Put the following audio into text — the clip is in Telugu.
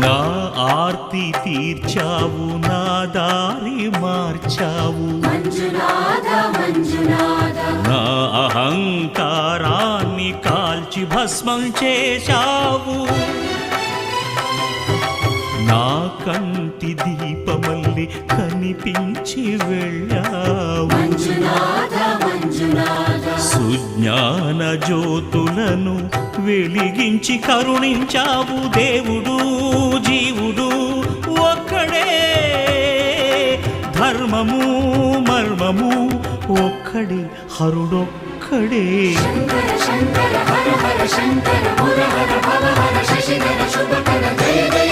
నా ఆర్తి తీర్చావు, నా దారి మార్చావు, నా అహంకారాన్ని కాల్చి భస్మం చేశావు. నా కంటి దీపమల్లి కనిపించి వెళ్ళావు. సుజ్ఞాన జ్యోతులను వెలిగించి కరుణించావు. దేవుడు జీవుడు ఒక్కడే, ధర్మము మర్మము ఒక్కడే, హరుడొక్కడే. శంకర శంకర హర హర శంకర ముర హర భవ హర శశిధర శుభకర జయ జయ